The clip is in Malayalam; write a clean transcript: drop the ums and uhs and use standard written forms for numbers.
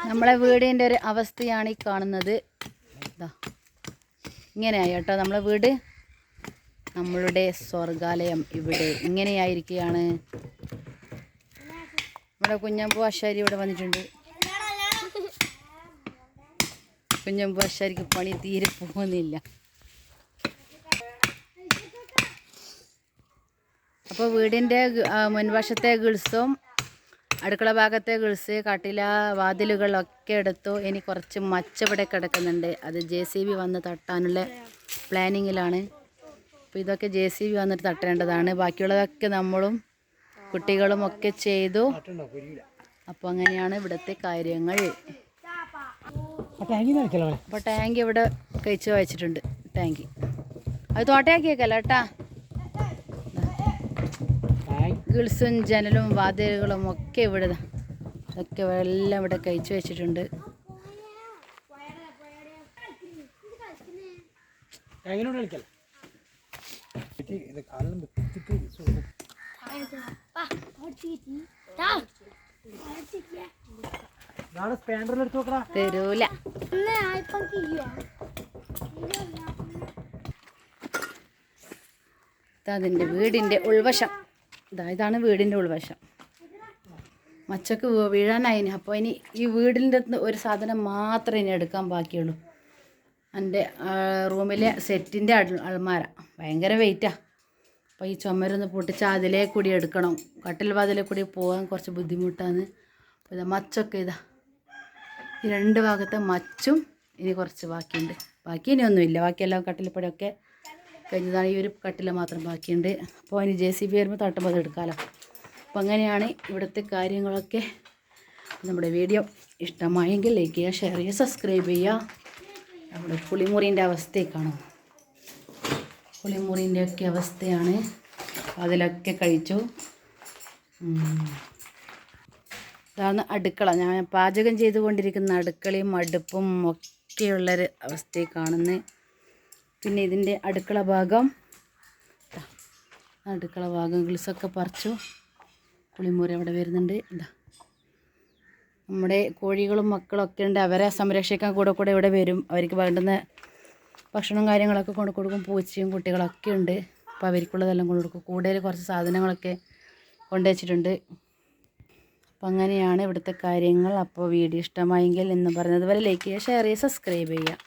നമ്മളെ വീടിൻ്റെ ഒരു അവസ്ഥയാണ് ഈ കാണുന്നത്. ഇതാ ഇങ്ങനെയായി കേട്ടോ നമ്മളെ വീട്. നമ്മളുടെ സ്വർഗാലയം ഇവിടെ ഇങ്ങനെയായിരിക്കുകയാണ്. നമ്മുടെ കുഞ്ഞമ്പൂ ആശാരി ഇവിടെ വന്നിട്ടുണ്ട്. കുഞ്ഞമ്പൂ ആശാരിക്ക് പണി തീരെ പോകുന്നില്ല. അപ്പോൾ വീടിൻ്റെ മുൻവശത്തെ ഗിൾസും അടുക്കള ഭാഗത്തെ ഗിൾസ് കട്ടില വാതിലുകളൊക്കെ എടുത്തു. ഇനി കുറച്ച് മച്ച് ഇവിടെ കിടക്കുന്നുണ്ട്. അത് JCB വന്ന് തട്ടാനുള്ള പ്ലാനിങ്ങിലാണ്. അപ്പോൾ ഇതൊക്കെ JCB വന്നിട്ട് തട്ടേണ്ടതാണ്. ബാക്കിയുള്ളതൊക്കെ നമ്മളും കുട്ടികളും ഒക്കെ ചെയ്തു. അപ്പോൾ അങ്ങനെയാണ് ഇവിടുത്തെ കാര്യങ്ങൾ. അപ്പോൾ ടാങ്ക് ഇവിടെ കഴിച്ച് വെച്ചിട്ടുണ്ട്. ടാങ്ക് അത് തോട്ടയാക്കിയേക്കല്ല കേട്ടാ. ഗിൾസും ജനലും വാതിലുകളും ഒക്കെ ഇവിടെ ഒക്കെ എല്ലാം ഇവിടെ കഴിച്ചു വെച്ചിട്ടുണ്ട്. തരൂല. അതിൻ്റെ വീടിൻ്റെ ഉൾവശം ഇതാണ് വീടിൻ്റെ ഉൾവശം. മച്ചക്ക് വീഴാനായിന്. അപ്പോൾ ഇനി ഈ വീടിൻ്റെ ഒരു സാധനം മാത്രമേ ഇനി എടുക്കാൻ ബാക്കിയുള്ളൂ. എൻ്റെ റൂമിലെ സെറ്റിൻ്റെ അൾമാര ഭയങ്കര വെയിറ്റാണ്. അപ്പോൾ ഈ ചുമരൊന്ന് പൊട്ടിച്ച് അതിലേ കൂടി എടുക്കണം. കട്ടിൽ വാതിലേ കൂടി പോകാൻ കുറച്ച് ബുദ്ധിമുട്ടാണ്. അപ്പോൾ ഇതാ മച്ചൊക്കെ ഇതാ ഈ രണ്ട് ഭാഗത്തെ മച്ചും ഇനി കുറച്ച് ബാക്കിയുണ്ട്. ബാക്കി ഇനിയൊന്നുമില്ല. ബാക്കിയെല്ലാം കട്ടിൽപ്പടിയൊക്കെ കഴിഞ്ഞതാണ്. ഈ ഒരു കട്ടിൽ മാത്രം ബാക്കിയുണ്ട്. അപ്പോൾ അതിന് JCB വരുമ്പോൾ തട്ടുമ്പോൾ അത് എടുക്കാമല്ലോ. അപ്പോൾ അങ്ങനെയാണ് ഇവിടുത്തെ കാര്യങ്ങളൊക്കെ. നമ്മുടെ വീഡിയോ ഇഷ്ടമായെങ്കിൽ ലൈക്ക് ചെയ്യുക, ഷെയർ ചെയ്യുക, സബ്സ്ക്രൈബ് ചെയ്യുക. നമ്മുടെ കുളിമുറിൻ്റെ അവസ്ഥയൊക്കെയാണ്. കുളിമുറിൻ്റെയൊക്കെ അവസ്ഥയാണ്. അതിലൊക്കെ കഴിച്ചു. ഇതാണ് അടുക്കള. ഞാൻ പാചകം ചെയ്തുകൊണ്ടിരിക്കുന്ന അടുക്കളയും അടുപ്പും ഒക്കെയുള്ളൊരു അവസ്ഥയെ കാണുന്നത്. പിന്നെ ഇതിൻ്റെ അടുക്കള ഭാഗം ഗിൾസൊക്കെ പറിച്ചു. കുളിമുറി അവിടെ വരുന്നുണ്ട്. എന്താ നമ്മുടെ കോഴികളും മക്കളൊക്കെ ഉണ്ട്. അവരെ സംരക്ഷിക്കാൻ കൂടെ ഇവിടെ വരും. അവർക്ക് വേണ്ടുന്ന ഭക്ഷണവും കാര്യങ്ങളൊക്കെ കൊണ്ട് കൊടുക്കും. പൂച്ചയും കുട്ടികളൊക്കെ ഉണ്ട്. അപ്പോൾ അവർക്കുള്ളതെല്ലാം കൊണ്ട് കൊടുക്കും. കൂടുതൽ കുറച്ച് സാധനങ്ങളൊക്കെ കൊണ്ടുവച്ചിട്ടുണ്ട്. അപ്പോൾ അങ്ങനെയാണ് ഇവിടുത്തെ കാര്യങ്ങൾ. അപ്പോൾ വീഡിയോ ഇഷ്ടമായെങ്കിൽ എന്ന് പറയുന്നത് വരെ ലൈക്ക് ചെയ്യുക, ഷെയർ ചെയ്യുക, സബ്സ്ക്രൈബ് ചെയ്യുക.